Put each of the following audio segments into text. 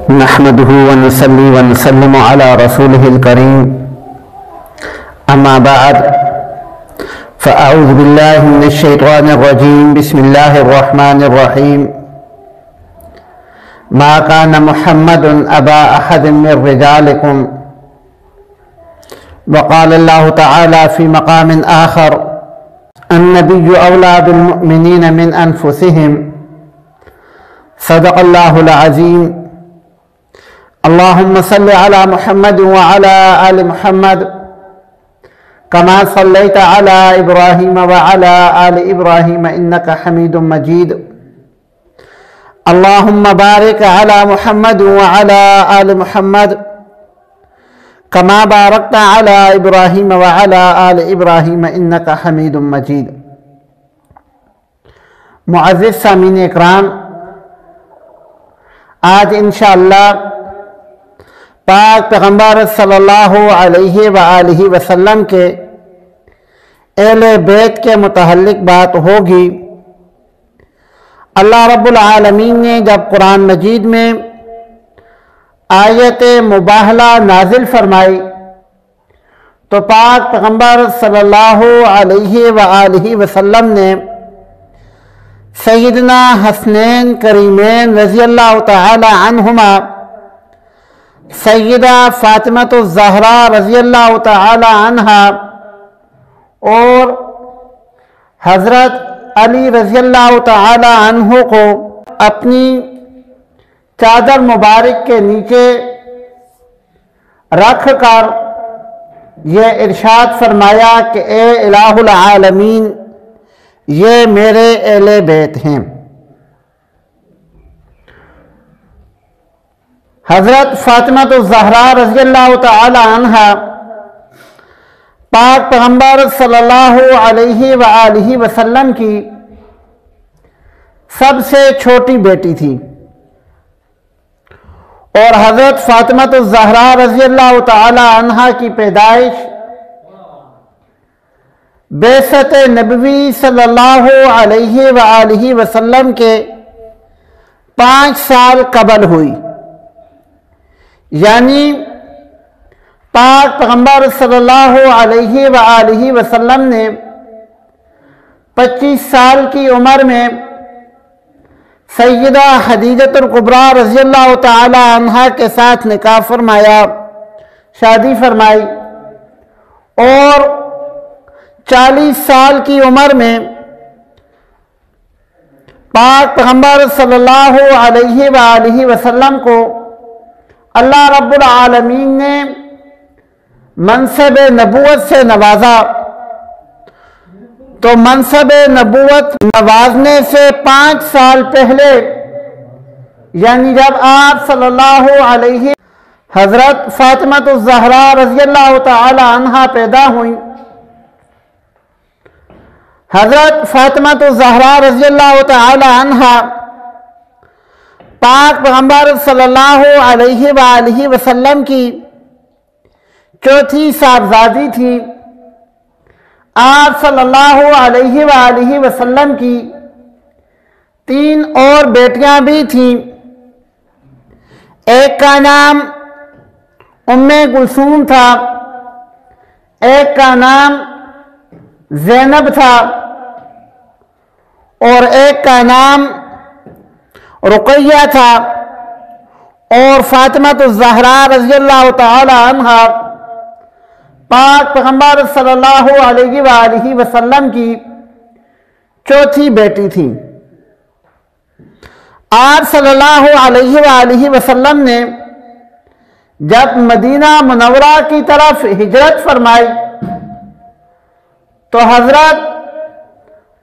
نحمده ونصلي ونسلم على رسوله الكريم أما بعد فأعوذ بالله من الشيطان الرجيم بسم الله الرحمن الرحيم ما كان محمد أبا أحد من رجالكم وقال الله تعالى في مقام آخر النبي أولى بالمؤمنين من أنفسهم صدق الله العظيم اللهم صل على محمد وعلى آل محمد كما صليت على إبراهيم وعلى آل إبراهيم إنك حميد مجيد اللهم بارك على محمد وعلى آل محمد كما باركت على إبراهيم وعلى آل إبراهيم إنك حميد مجيد. معزز سامعین اکرام، آج انشاءاللہ پاک پیغمبر صلی اللہ علیہ وآلہ وسلم کے اہل بیت کے متعلق بات ہوگی۔ اللہ رب العالمین نے جب قرآن مجید میں آیت مباہلہ نازل فرمائی تو پاک پیغمبر صلی اللہ علیہ وآلہ وسلم نے سیدنا حسنین کریمین رضی اللہ تعالی عنہما، سیدہ فاطمہ الزہرا رضی اللہ تعالی عنہا اور حضرت علی رضی اللہ تعالی عنہ کو اپنی چادر مبارک کے نیچے رکھ کر یہ ارشاد فرمایا کہ اے الہ العالمین، یہ میرے اہل بیت ہیں۔ حضرت فاطمہ الزہرا رضی اللہ تعالی عنہا پاک پیغمبر صلی اللہ علیہ وآلہ وسلم کی سب سے چھوٹی بیٹی تھی، اور حضرت فاطمہ الزہرا رضی اللہ تعالی عنہا کی پیدائش بعثت نبوی صلی اللہ علیہ وآلہ وسلم کے 5 سال قبل ہوئی، یعنی پاک پیغمبر صلی اللہ علیہ وآلہ وسلم نے 25 سال کی عمر میں سیدہ خدیجہ الکبریٰ رضی اللہ تعالی عنہا کے ساتھ نکاح فرمایا، شادی فرمائی، اور 40 سال کی عمر میں پاک پیغمبر صلی اللہ علیہ وآلہ وسلم کو اللہ رب العالمین نے منصب نبوت سے نوازا۔ تو منصب نبوت نوازنے سے 5 سال پہلے، یعنی جب آپ صلی اللہ علیہ حضرت فاطمہ الزہرا رضی اللہ تعالی عنہا پیدا ہوئیں، حضرت فاطمہ الزہرا رضی اللہ تعالی عنہا پاک پیغمبر صلی اللہ علیہ وآلہ وسلم کی چوتھی صاحبزادی تھی۔ آپ صلی اللہ علیہ وآلہ وسلم کی 3 اور بیٹیاں بھی تھیں، ایک کا نام ام کلثوم تھا، ایک کا نام زینب تھا، اور ایک کا نام رقیہ تھا، اور فاطمہ الزہرا رضی اللہ تعالی عنہا پاک پیغمبر صلی اللہ علیہ وآلہ وسلم کی چوتھی بیٹی تھی۔ آپ صلی اللہ علیہ وآلہ وسلم نے جب مدینہ منورہ کی طرف ہجرت فرمائی تو حضرت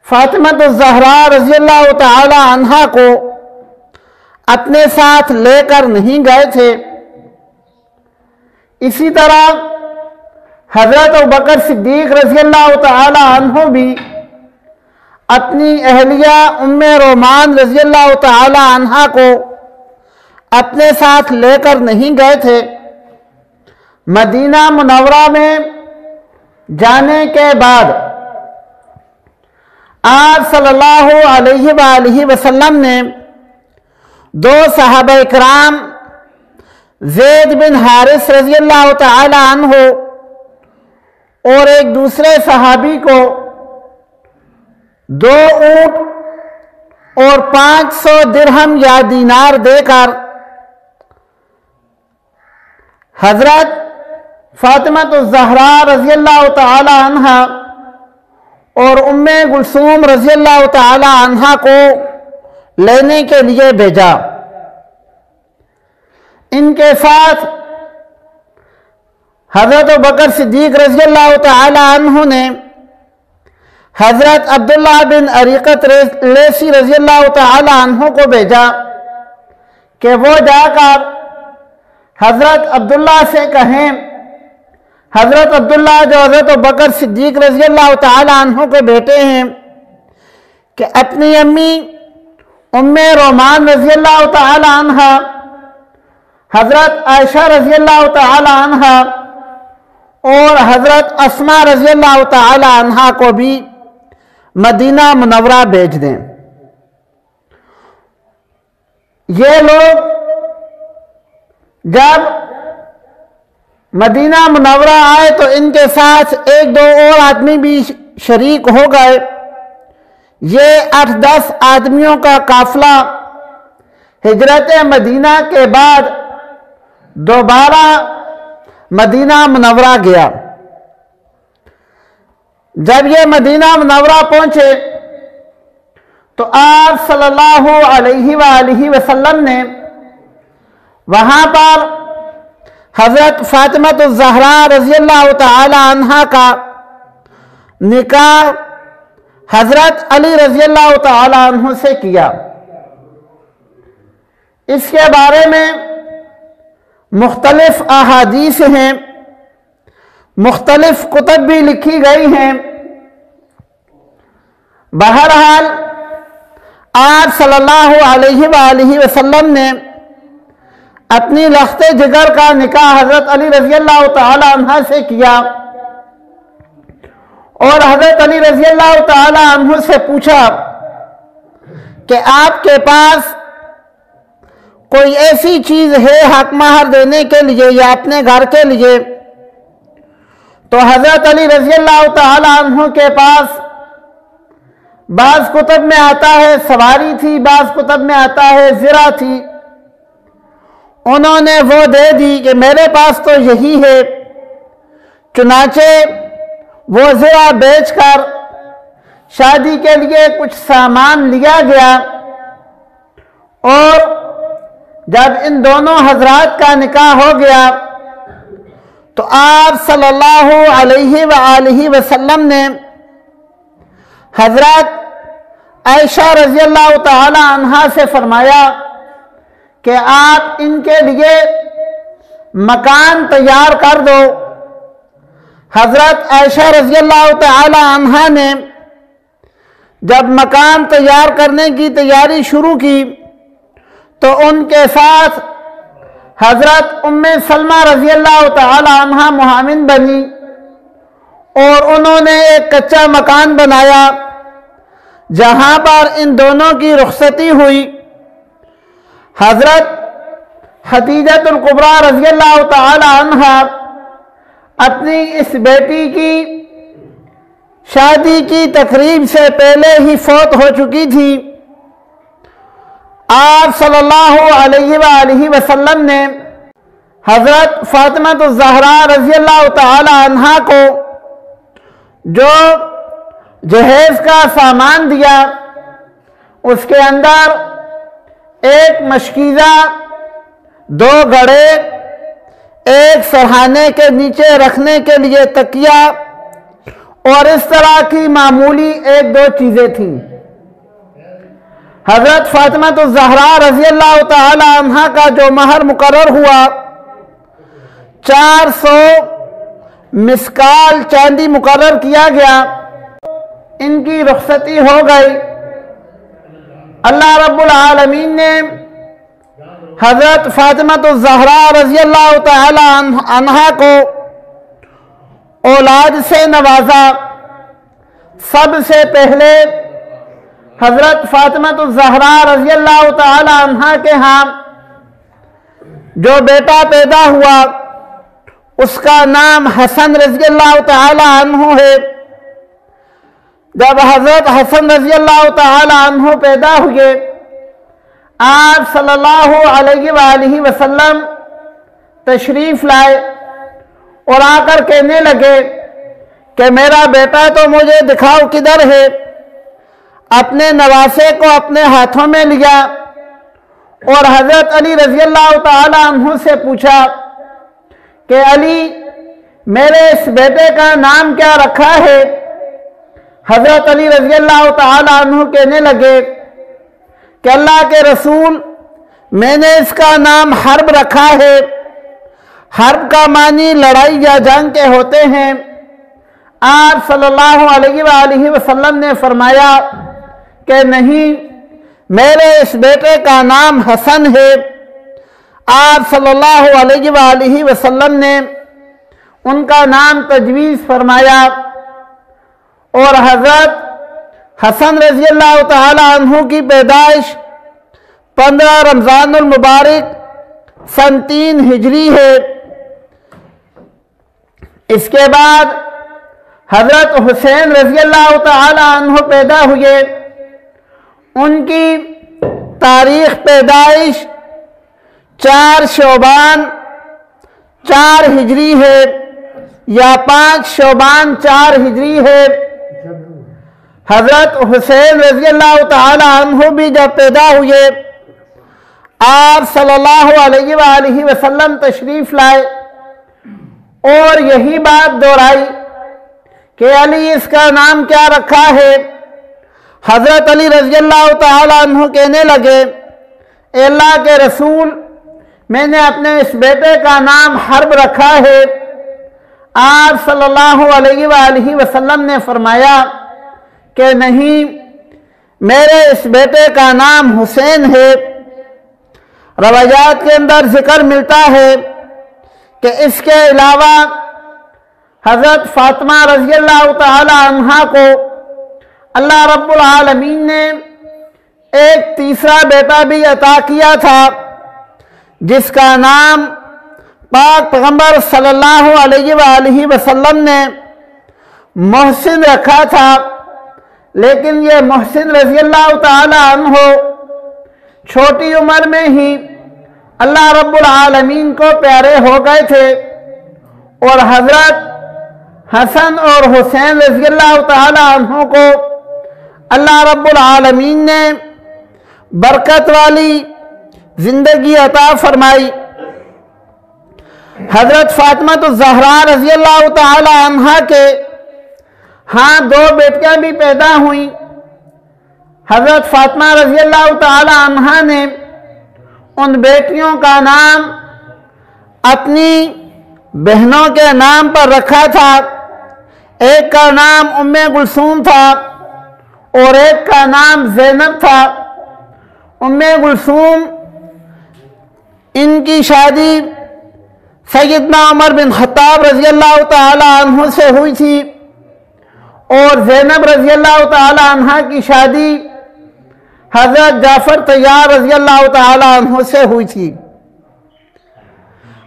فاطمہ الزہرا رضی اللہ تعالی عنہا کو اپنے ساتھ لے کر نہیں گئے تھے۔ اسی طرح حضرت ابوبکر صدیق رضی اللہ تعالی عنہ بھی اپنی اہلیہ ام رومان رضی اللہ تعالی عنہا کو اپنے ساتھ لے کر نہیں گئے تھے۔ مدینہ منورہ میں جانے کے بعد آپ صلی اللہ علیہ وآلہ وسلم نے 2 صحابہ کرام زید بن حارث رضی اللہ تعالی عنہ اور ایک دوسرے صحابی کو 2 اونٹ اور 500 درہم یا دینار دے کر حضرت فاطمہ الزہراء رضی اللہ تعالی عنہ اور ام کلثوم رضی اللہ تعالی عنہ کو لینے کے لیے بھیجا۔ ان کے ساتھ حضرت ابوبکر صدیق رضی اللہ تعالی عنہ نے حضرت عبداللہ بن اریقط لیثی رضی اللہ تعالی عنہ کو بھیجا کہ وہ جا کر حضرت عبداللہ سے کہیں، حضرت عبداللہ جو حضرت ابوبکر صدیق رضی اللہ تعالی عنہ کے بیٹے ہیں، کہ اپنی امی ام رومان رضی اللہ تعالی عنہ، حضرت عائشہ رضی اللہ تعالی عنہ اور حضرت اسماء رضی اللہ تعالی عنہ کو بھی مدینہ منورہ بھیج دیں۔ یہ لوگ جب مدینہ منورہ آئے تو ان کے ساتھ 1-2 اور آدمی بھی شریک ہو گئے۔ یہ 8-10 آدمیوں کا قافلہ ہجرت مدینہ کے بعد دوبارہ مدینہ منورہ گیا۔ جب یہ مدینہ منورہ پہنچے تو آپ صلی اللہ علیہ وآلہ وسلم نے وہاں پر حضرت فاطمہ الزہراء رضی اللہ تعالی عنہ کا نکاح حضرت علی رضی اللہ تعالی عنہ سے کیا۔ اس کے بارے میں مختلف احادیث ہیں، مختلف کتب بھی لکھی گئی ہیں۔ بہرحال آپ صلی اللہ علیہ وآلہ وسلم نے اپنی لخت جگر کا نکاح حضرت علی رضی اللہ تعالی عنہ سے کیا، اور حضرت علی رضی اللہ تعالی عنہ سے پوچھا کہ آپ کے پاس کوئی ایسی چیز ہے حق مہر دینے کے لیے یا اپنے گھر کے لیے؟ تو حضرت علی رضی اللہ تعالی عنہ کے پاس بعض کتب میں آتا ہے سواری تھی، بعض کتب میں آتا ہے زرہ تھی۔ انہوں نے وہ دے دی کہ میرے پاس تو یہی ہے۔ چنانچہ وہ زرہ بیچ کر شادی کے لیے کچھ سامان لیا گیا، اور جب ان دونوں حضرات کا نکاح ہو گیا تو آپ صلی اللہ علیہ وآلہ وسلم نے حضرت عائشہ رضی اللہ تعالی عنہا سے فرمایا کہ آپ ان کے لیے مکان تیار کر دو۔ حضرت عائشہ رضی اللہ تعالی عنہا نے جب مکان تیار کرنے کی تیاری شروع کی تو ان کے ساتھ حضرت ام سلمہ رضی اللہ تعالی عنہا معاون بنی، اور انہوں نے ایک کچا مکان بنایا جہاں پر ان دونوں کی رخصتی ہوئی۔ حضرت خدیجہ الکبریٰ رضی اللہ تعالی عنہا اپنی اس بیٹی کی شادی کی تقریب سے پہلے ہی فوت ہو چکی تھی۔ آپ صلی اللہ علیہ وآلہ وسلم نے حضرت فاطمہ الزہراء رضی اللہ تعالی عنہا کو جو جہیز کا سامان دیا، اس کے اندر ایک مشکیزہ، 2 گھڑے، ایک سرہانے کے نیچے رکھنے کے لیے تکیہ، اور اس طرح کی معمولی 1-2 چیزیں تھیں۔ حضرت فاطمہ الزہراء رضی اللہ تعالی عنہ کا جو مہر مقرر ہوا 400 مسکال چاندی مقرر کیا گیا۔ ان کی رخصتی ہو گئی۔ اللہ رب العالمین نے حضرت فاطمہ الزہراء رضی اللہ تعالی عنہا کو اولاد سے نوازا۔ سب سے پہلے حضرت فاطمہ الزہراء رضی اللہ تعالی عنہا کے ہاں جو بیٹا پیدا ہوا اس کا نام حسن رضی اللہ تعالی عنہ ہے۔ جب حضرت حسن رضی اللہ تعالی عنہ پیدا ہوئے، آپ صلی اللہ علیہ وآلہ وسلم تشریف لائے اور آ کر کہنے لگے کہ میرا بیٹا تو مجھے دکھاؤ کدھر ہے۔ اپنے نواسے کو اپنے ہاتھوں میں لیا اور حضرت علی رضی اللہ تعالی عنہ سے پوچھا کہ علی، میرے اس بیٹے کا نام کیا رکھا ہے؟ حضرت علی رضی اللہ تعالی عنہ کہنے لگے کہ اللہ کے رسول، میں نے اس کا نام حرب رکھا ہے۔ حرب کا معنی لڑائی یا جنگ کے ہوتے ہیں۔ آپ صلی اللہ علیہ وآلہ وسلم نے فرمایا کہ نہیں، میرے اس بیٹے کا نام حسن ہے۔ آپ صلی اللہ علیہ وآلہ وسلم نے ان کا نام تجویز فرمایا اور حضرت حسن رضی اللہ تعالی عنہ کی پیدائش 15 رمضان المبارک سن 3 ہجری ہے۔ اس کے بعد حضرت حسین رضی اللہ تعالی عنہ پیدا ہوئے۔ ان کی تاریخ پیدائش 4 شعبان 4 ہجری ہے یا 5 شعبان 4 ہجری ہے۔ حضرت حسین رضی اللہ تعالی عنہ بھی جب پیدا ہوئے، آپ صلی اللہ علیہ وآلہ وسلم تشریف لائے اور یہی بات دہرائی کہ علی، اس کا نام کیا رکھا ہے؟ حضرت علی رضی اللہ تعالی عنہ کہنے لگے، اے اللہ کے رسول، میں نے اپنے اس بیٹے کا نام حرب رکھا ہے۔ آپ صلی اللہ علیہ وآلہ وسلم نے فرمایا کہ نہیں، میرے اس بیٹے کا نام حسین ہے۔ روایات کے اندر ذکر ملتا ہے کہ اس کے علاوہ حضرت فاطمہ رضی اللہ تعالی عنہا کو اللہ رب العالمین نے ایک تیسرا بیٹا بھی عطا کیا تھا، جس کا نام پاک پیغمبر صلی اللہ علیہ وآلہ وسلم نے محسن رکھا تھا۔ لیکن یہ محسن رضی اللہ تعالی عنہ چھوٹی عمر میں ہی اللہ رب العالمین کو پیارے ہو گئے تھے اور حضرت حسن اور حسین رضی اللہ تعالی عنہ کو اللہ رب العالمین نے برکت والی زندگی عطا فرمائی۔ حضرت فاطمہ الزہرا رضی اللہ تعالی عنہا کے ہاں 2 بیٹیاں بھی پیدا ہوئیں۔ حضرت فاطمہ رضی اللہ تعالی عنہا نے ان بیٹیوں کا نام اپنی بہنوں کے نام پر رکھا تھا۔ ایک کا نام ام کلثوم تھا اور ایک کا نام زینب تھا۔ ام کلثوم، ان کی شادی سیدنا عمر بن خطاب رضی اللہ تعالی عنہ سے ہوئی تھی اور زینب رضی اللہ تعالی عنہ کی شادی حضرت جعفر طیار رضی اللہ تعالی عنہ سے ہوئی تھی۔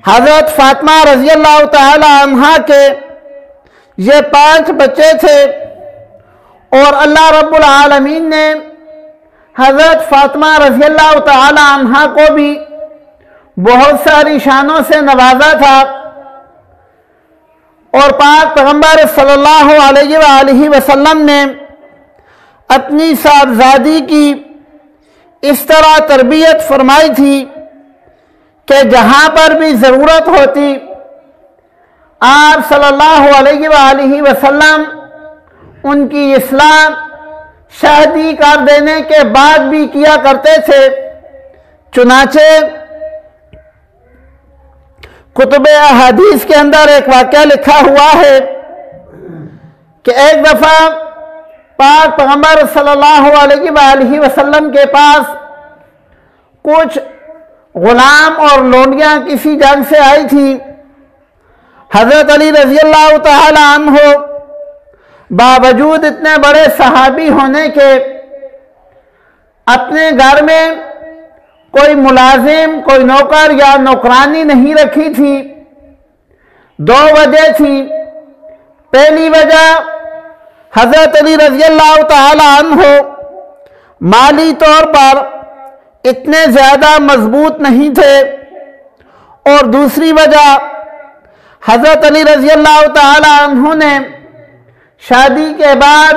حضرت فاطمہ رضی اللہ تعالی عنہ کے یہ 5 بچے تھے اور اللہ رب العالمین نے حضرت فاطمہ رضی اللہ تعالی عنہ کو بھی بہت ساری شانوں سے نوازا تھا اور پاک پیغمبر صلی اللہ علیہ وآلہ وسلم نے اپنی صاحبزادی کی اس طرح تربیت فرمائی تھی کہ جہاں پر بھی ضرورت ہوتی آپ صلی اللہ علیہ وآلہ وسلم ان کی اصلاح شادی کر دینے کے بعد بھی کیا کرتے تھے۔ چنانچہ کتب احادیث کے اندر ایک واقعہ لکھا ہوا ہے کہ ایک دفعہ پاک پیغمبر صلی اللہ علیہ وآلہ وسلم کے پاس کچھ غلام اور لونڈیاں کسی جنگ سے آئی تھی۔ حضرت علی رضی اللہ تعالی عنہ باوجود اتنے بڑے صحابی ہونے کے اپنے گھر میں کوئی ملازم، کوئی نوکر یا نوکرانی نہیں رکھی تھی۔ دو وجہ تھی۔ پہلی وجہ حضرت علی رضی اللہ تعالی عنہ مالی طور پر اتنے زیادہ مضبوط نہیں تھے، اور دوسری وجہ حضرت علی رضی اللہ تعالی عنہ نے شادی کے بعد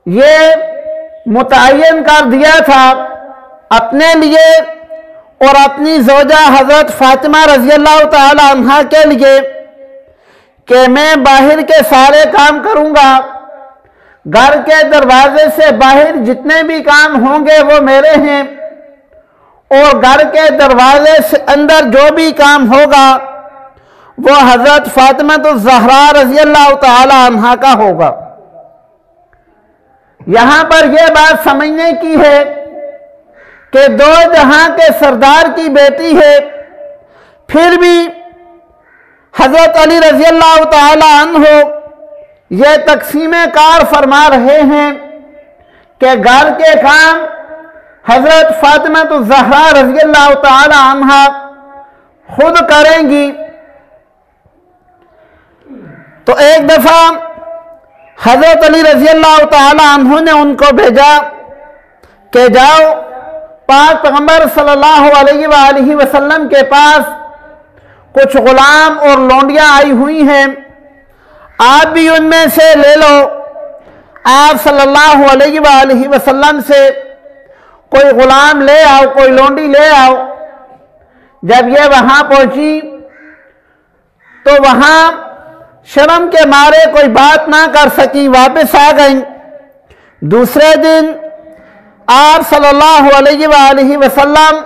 یہ متعین کر دیا تھا اپنے لیے اور اپنی زوجہ حضرت فاطمہ رضی اللہ تعالی عنہ کے لیے کہ میں باہر کے سارے کام کروں گا، گھر کے دروازے سے باہر جتنے بھی کام ہوں گے وہ میرے ہیں، اور گھر کے دروازے سے اندر جو بھی کام ہوگا وہ حضرت فاطمہ الزہرا رضی اللہ تعالی عنہ کا ہوگا۔ یہاں پر یہ بات سمجھنے کی ہے کہ دو جہاں کے سردار کی بیٹی ہے، پھر بھی حضرت علی رضی اللہ تعالی عنہ یہ تقسیم کار فرما رہے ہیں کہ گھر کے کام حضرت فاطمہ الزہرا رضی اللہ تعالی عنہ خود کریں گی۔ تو ایک دفعہ حضرت علی رضی اللہ تعالی عنہ نے ان کو بھیجا کہ جاؤ پاک پیغمبر صلی اللہ علیہ وآلہ وسلم کے پاس کچھ غلام اور لونڈیاں آئی ہوئی ہیں، آپ بھی ان میں سے لے لو۔ آپ صلی اللہ علیہ وآلہ وسلم سے کوئی غلام لے آؤ، کوئی لونڈی لے آؤ۔ جب یہ وہاں پہنچی تو وہاں شرم کے مارے کوئی بات نہ کر سکی، واپس آ گئیں۔ دوسرے دن آپ صلی اللہ علیہ وآلہ وسلم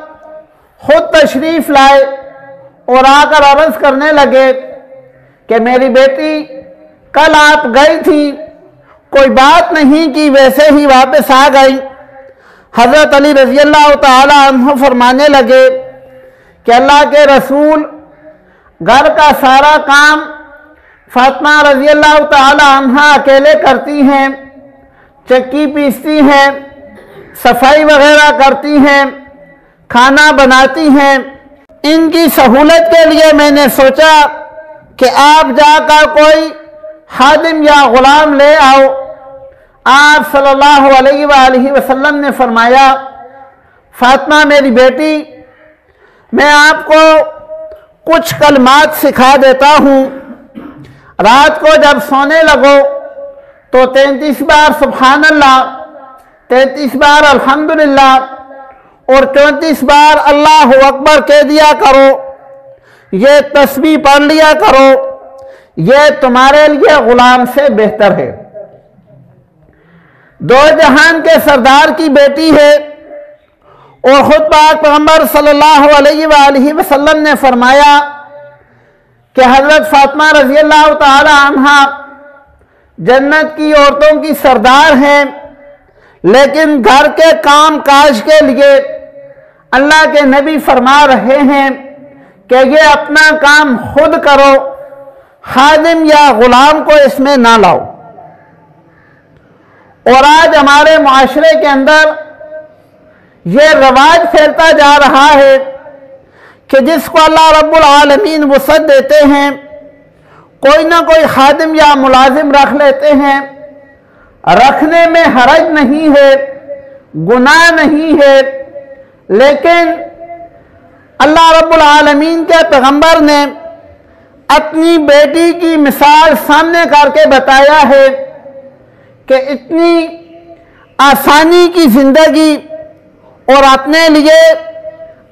خود تشریف لائے اور آ کر عرض کرنے لگے کہ میری بیٹی کل آپ گئی تھی، کوئی بات نہیں کی، ویسے ہی واپس آ گئی۔ حضرت علی رضی اللہ تعالی عنہ فرمانے لگے کہ اللہ کے رسول گھر کا سارا کام فاطمہ رضی اللہ تعالی عنہ اکیلے کرتی ہیں، چکی پیستی ہیں، صفائی وغیرہ کرتی ہیں، کھانا بناتی ہیں۔ ان کی سہولت کے لیے میں نے سوچا کہ آپ جا کر کوئی خادم یا غلام لے آؤ۔ آپ صلی اللہ علیہ وآلہ وسلم نے فرمایا فاطمہ میری بیٹی، میں آپ کو کچھ کلمات سکھا دیتا ہوں، رات کو جب سونے لگو تو 33 بار سبحان اللہ، 33 بار الحمدللہ اور 34 بار اللہ اکبر کہہ دیا کرو، یہ تسبیح پڑھ لیا کرو، یہ تمہارے لیے غلام سے بہتر ہے۔ دو جہان کے سردار کی بیٹی ہے، اور خود پاک پیغمبر صلی اللہ علیہ وآلہ وسلم نے فرمایا کہ حضرت فاطمہ رضی اللہ تعالی عنہ جنت کی عورتوں کی سردار ہیں، لیکن گھر کے کام کاج کے لیے اللہ کے نبی فرما رہے ہیں کہ یہ اپنا کام خود کرو، خادم یا غلام کو اس میں نہ لاؤ۔ اور آج ہمارے معاشرے کے اندر یہ رواج پھیلتا جا رہا ہے کہ جس کو اللہ رب العالمین وسعت دیتے ہیں کوئی نہ کوئی خادم یا ملازم رکھ لیتے ہیں۔ رکھنے میں حرج نہیں ہے، گناہ نہیں ہے، لیکن اللہ رب العالمین کے پیغمبر نے اپنی بیٹی کی مثال سامنے کر کے بتایا ہے کہ اتنی آسانی کی زندگی اور اپنے لیے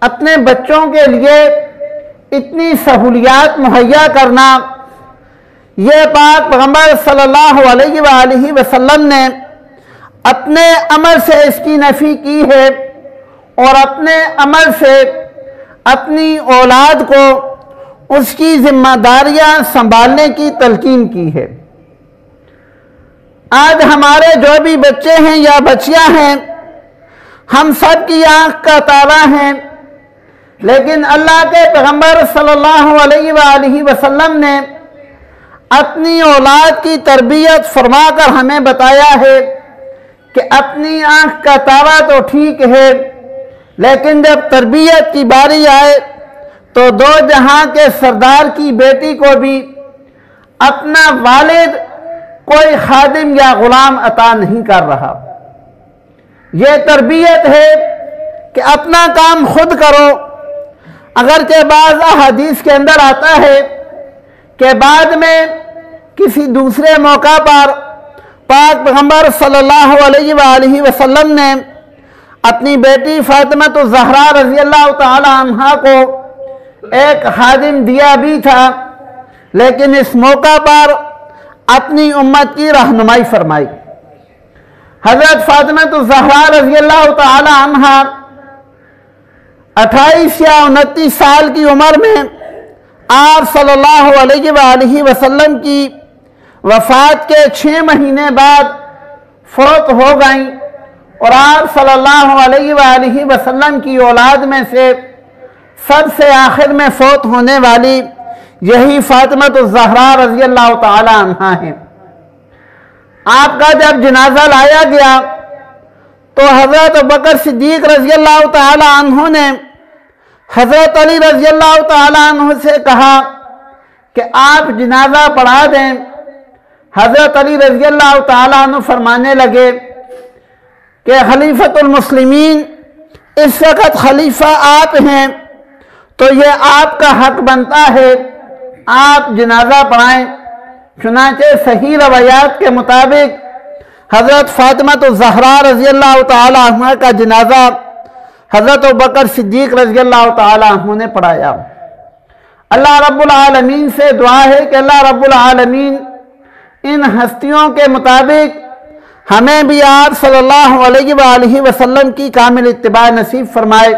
اپنے بچوں کے لیے اتنی سہولیات مہیا کرنا، یہ پاک پیغمبر صلی اللہ علیہ وآلہ وسلم نے اپنے عمل سے اس کی نفی کی ہے، اور اپنے عمل سے اپنی اولاد کو اس کی ذمہ داریاں سنبھالنے کی تلقین کی ہے۔ آج ہمارے جو بھی بچے ہیں یا بچیاں ہیں، ہم سب کی آنکھ کا تارا ہیں، لیکن اللہ کے پیغمبر صلی اللہ علیہ وآلہ وسلم نے اپنی اولاد کی تربیت فرما کر ہمیں بتایا ہے کہ اپنی آنکھ کا تارا تو ٹھیک ہے، لیکن جب تربیت کی باری آئے تو دو جہاں کے سردار کی بیٹی کو بھی اپنا والد کوئی خادم یا غلام عطا نہیں کر رہا۔ یہ تربیت ہے کہ اپنا کام خود کرو، اگرچہ بعض احادیث کے اندر آتا ہے کہ بعد میں کسی دوسرے موقع پر پاک پیغمبر صلی اللہ علیہ وآلہ وسلم نے اپنی بیٹی فاطمہ الزہرا رضی اللہ تعالی عنہا کو ایک خادم دیا بھی تھا، لیکن اس موقع پر اپنی امت کی رہنمائی فرمائی۔ حضرت فاطمہ الزہرا رضی اللہ تعالی عنہا 28 یا 29 سال کی عمر میں آپ صلی اللہ علیہ وآلہ وسلم کی وفات کے 6 مہینے بعد فوت ہو گئیں، اور آپ صلی اللہ علیہ وآلہ وسلم کی اولاد میں سے سب سے آخر میں فوت ہونے والی یہی فاطمہ الزہرا رضی اللہ تعالی عنہا ہے۔ آپ کا جب جنازہ لایا گیا تو حضرت ابوبکر صدیق رضی اللہ تعالی عنہ نے حضرت علی رضی اللہ تعالی عنہ سے کہا کہ آپ جنازہ پڑھا دیں۔ حضرت علی رضی اللہ تعالی عنہ فرمانے لگے کہ خلیفۃ المسلمین اس وقت خلیفہ آپ ہیں تو یہ آپ کا حق بنتا ہے آپ جنازہ پڑھائیں۔ چنانچہ صحیح روایات کے مطابق حضرت فاطمہ الزہرا رضی اللہ تعالی عنہ کا جنازہ حضرت ابوبکر صدیق رضی اللہ تعالی عنہ نے پڑھایا۔ اللہ رب العالمین سے دعا ہے کہ اللہ رب العالمین ان ہستیوں کے مطابق ہمیں بھی آپ صلی اللہ علیہ وآلہ وسلم کی کامل اتباع نصیب فرمائے۔